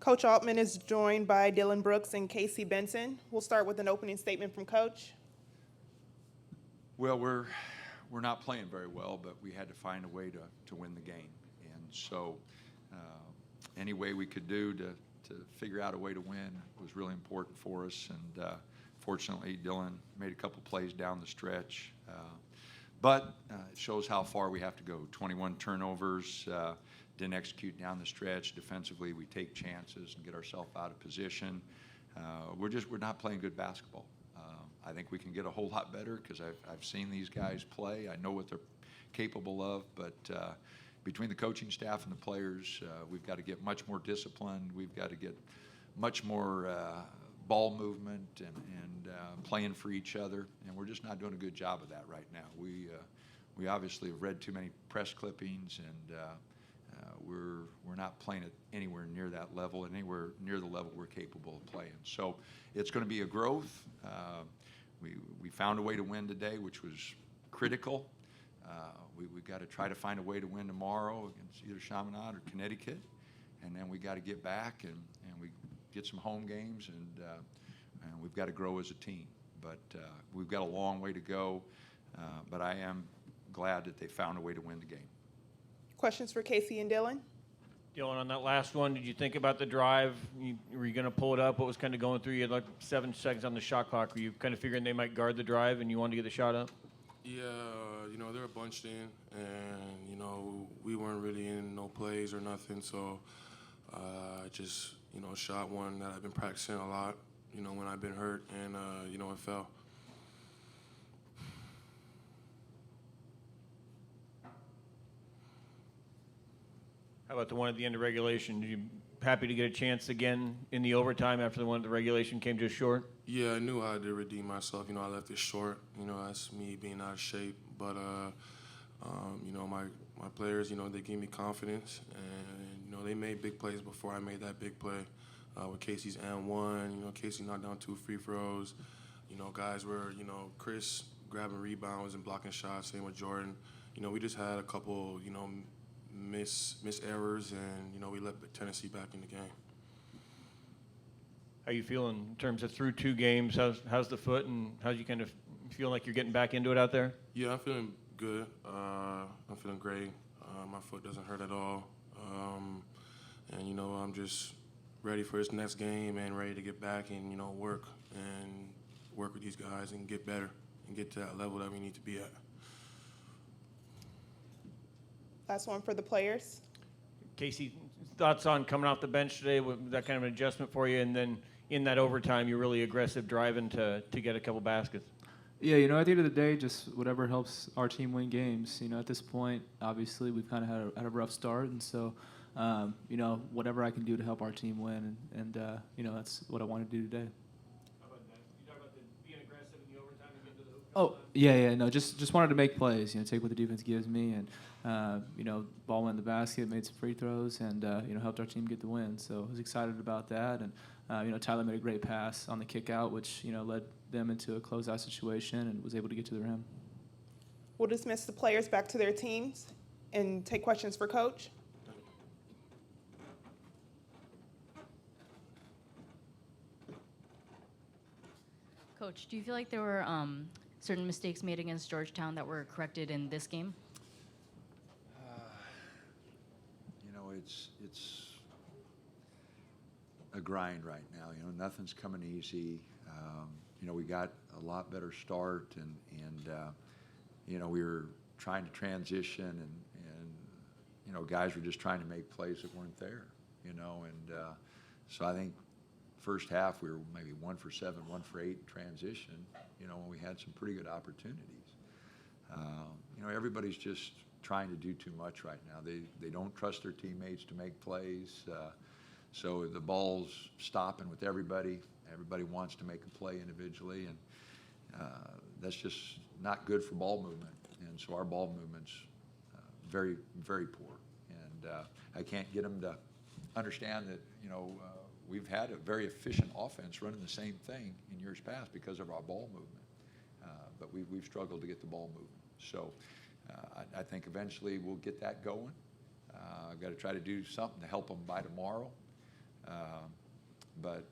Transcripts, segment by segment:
Coach Altman is joined by Dillon Brooks and Benson. We'll start with an opening statement from Coach. Well, we're not playing very well, but we had to find a way to win the game. And so any way we could do to figure out a way to win was really important for us. And fortunately, Dillon made a couple plays down the stretch. But it shows how far we have to go. 21 turnovers, didn't execute down the stretch. Defensively, we take chances and get ourselves out of position. We're not playing good basketball. I think we can get a whole lot better because I've seen these guys play. I know what they're capable of, but between the coaching staff and the players, we've got to get much more disciplined. We've got to get much more ball movement and playing for each other, and we're just not doing a good job of that right now. We obviously have read too many press clippings, and we're not playing at anywhere near that level and anywhere near the level we're capable of playing. So it's going to be a growth. We found a way to win today, which was critical. We've got to try to find a way to win tomorrow against either Chaminade or Connecticut, and then we got to get back and we get some home games, and we've got to grow as a team. But we've got a long way to go, but I am glad that they found a way to win the game. Questions for Casey and Dillon? Dillon, on that last one, did you think about the drive? Were you going to pull it up? What was kind of going through? You had like 7 seconds on the shot clock. Were you kind of figuring they might guard the drive and you wanted to get the shot up? Yeah, they were bunched in, and, we weren't really in no plays or nothing, so I just, shot one that I've been practicing a lot, when I've been hurt, and, it fell. How about the one at the end of regulation? Did you happy to get a chance again in the overtime after the one at the regulation came just short? Yeah, I knew I had to redeem myself. I left it short. That's me being out of shape. But, my players, they gave me confidence. And, they made big plays before I made that big play. With Casey's and one, Casey knocked down 2 free throws. Guys were, Chris grabbing rebounds and blocking shots, same with Jordan. We just had a couple, miss errors, and, we let Tennessee back in the game. How you feeling in terms of through 2 games? How's the foot, and how do you kind of feel like you're getting back into it out there? Yeah, I'm feeling good. I'm feeling great. My foot doesn't hurt at all. And, I'm just ready for this next game and ready to get back and, work with these guys and get better and get to that level that we need to be at. Last one for the players. Casey, thoughts on coming off the bench today? Was that kind of an adjustment for you? And then in that overtime, you're really aggressive driving to get a couple baskets. Yeah, at the end of the day, just whatever helps our team win games. At this point, obviously, we've kind of had a rough start, and so, whatever I can do to help our team win, and that's what I want to do today. How about that? You talk about being aggressive in the overtime and getting to the hoop. Oh, yeah, no, just wanted to make plays, take what the defense gives me, and, ball went in the basket, made some free throws, and, helped our team get the win. So I was excited about that, and, Tyler made a great pass on the kick out, which, led them into a closeout situation and was able to get to the rim. We'll dismiss the players back to their teams and take questions for Coach. Coach, do you feel like there were certain mistakes made against Georgetown that were corrected in this game? It's a grind right now. Nothing's coming easy. We got a lot better start, and we were trying to transition, and guys were just trying to make plays that weren't there. So I think first half we were maybe 1 for 7, 1 for 8 in transition. When we had some pretty good opportunities. Everybody's just trying to do too much right now. They don't trust their teammates to make plays. So the ball's stopping with everybody. Everybody wants to make a play individually, and that's just not good for ball movement. And so our ball movement's very, very poor. And I can't get them to understand that, we've had a very efficient offense running the same thing in years past because of our ball movement. But we've struggled to get the ball moving. So I think eventually we'll get that going. I've got to try to do something to help them by tomorrow. But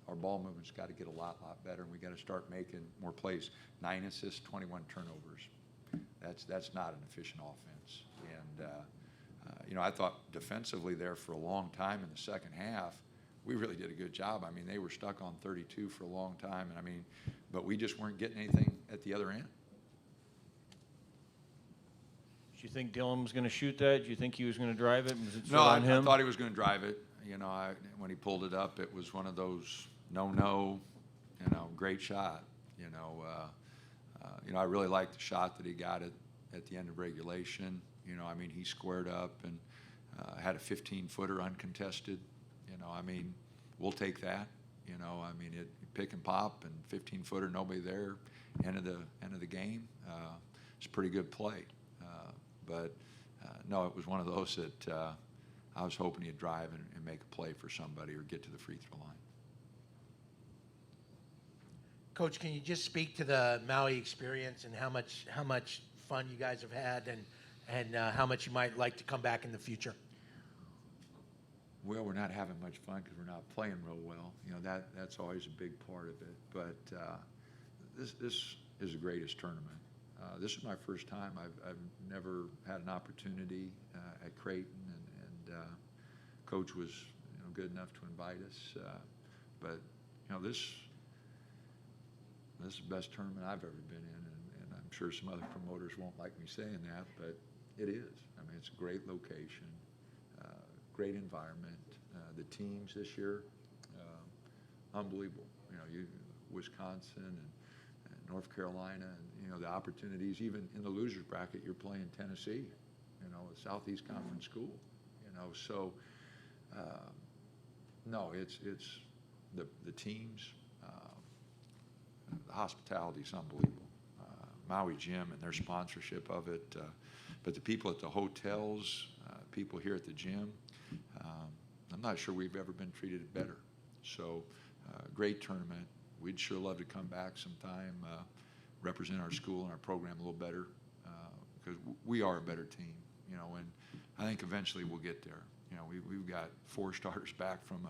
our ball movement's got to get a lot better, and we got to start making more plays. 9 assists, 21 turnovers. That's not an efficient offense. And I thought defensively there for a long time in the second half, we really did a good job. I mean, they were stuck on 32 for a long time, and but we just weren't getting anything at the other end. Do you think Dillon was going to shoot that? Do you think he was going to drive it? Was it No, sort of I on him? thought he was going to drive it. When he pulled it up, it was one of those no, great shot. I really liked the shot that he got at the end of regulation. He squared up and had a 15-footer uncontested. We'll take that. It pick and pop and 15-footer, nobody there. End of the game. It's a pretty good play. But no, it was one of those that I was hoping he'd drive and make a play for somebody or get to the free throw line. Coach, can you just speak to the Maui experience and how much fun you guys have had and how much you might like to come back in the future? Well, we're not having much fun because we're not playing real well. That's always a big part of it. But this is the greatest tournament. This is my first time. I've never had an opportunity at Creighton, and Coach was good enough to invite us. But this is the best tournament I've ever been in, and I'm sure some other promoters won't like me saying that, but it is. It's a great location, great environment. The teams this year, unbelievable. Wisconsin and North Carolina, and the opportunities. Even in the losers bracket, you're playing Tennessee, a Southeast Conference school. So no, it's the teams. The hospitality is unbelievable. Maui Gym and their sponsorship of it, but the people at the hotels, people here at the gym, I'm not sure we've ever been treated better. So great tournament. We'd sure love to come back sometime, represent our school and our program a little better, because we are a better team, and I think eventually we'll get there. We've got 4 starters back from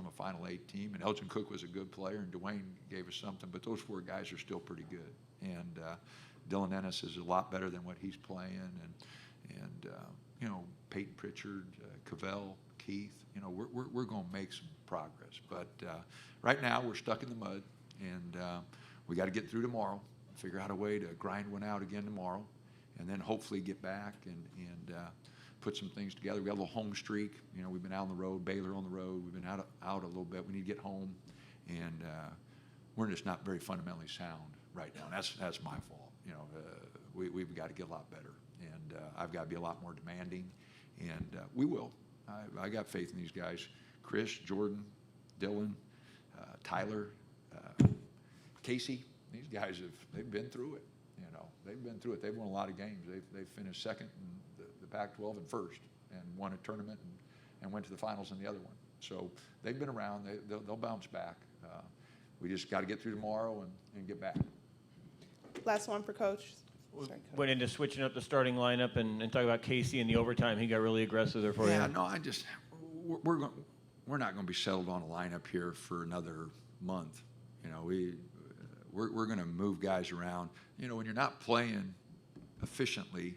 a Final 8 team, and Elgin Cook was a good player, and Dwayne gave us something, but those 4 guys are still pretty good. And Dylan Ennis is a lot better than what he's playing, and Peyton Pritchard, Cavell, Keith, we're going to make some progress. But right now we're stuck in the mud, and we got to get through tomorrow, figure out a way to grind one out again tomorrow, and then hopefully get back and put some things together. We got a little home streak. We've been out on the road, Baylor on the road. We've been out a little bit. We need to get home, and we're just not very fundamentally sound right now. And that's my fault. We've got to get a lot better, and I've got to be a lot more demanding, and we will. I got faith in these guys: Chris, Jordan, Dylan, Tyler, Casey. These guys they've been through it. They've been through it. They've won a lot of games. They've finished second in the Pac-12 and first, and won a tournament and went to the finals in the other one. So they've been around. They'll bounce back. We just got to get through tomorrow and get back. Last one for Coach. Sorry, Coach. Went into switching up the starting lineup and talk about Casey in the overtime. He got really aggressive there for you. Yeah, no, we're not going to be settled on a lineup here for another month. We're going to move guys around. When you're not playing efficially,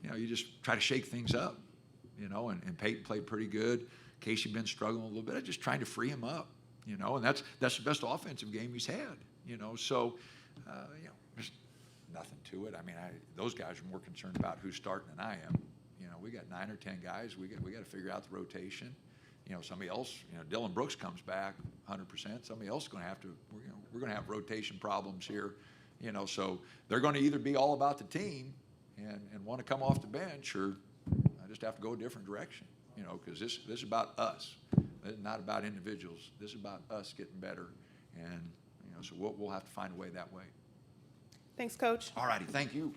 you just try to shake things up. And Peyton played pretty good. Casey been struggling a little bit. I'm just trying to free him up. And that's the best offensive game he's had. So there's nothing to it. Those guys are more concerned about who's starting than I am. We got 9 or 10 guys. We got to figure out the rotation. Somebody else. Dillon Brooks comes back 100%. Somebody else is going to have to. We're going to have rotation problems here. So they're going to either be all about the team and want to come off the bench, or I just have to go a different direction. Because this is about us. It's not about individuals. This is about us getting better, and so we'll have to find a way that way. Thanks, Coach. All righty, thank you.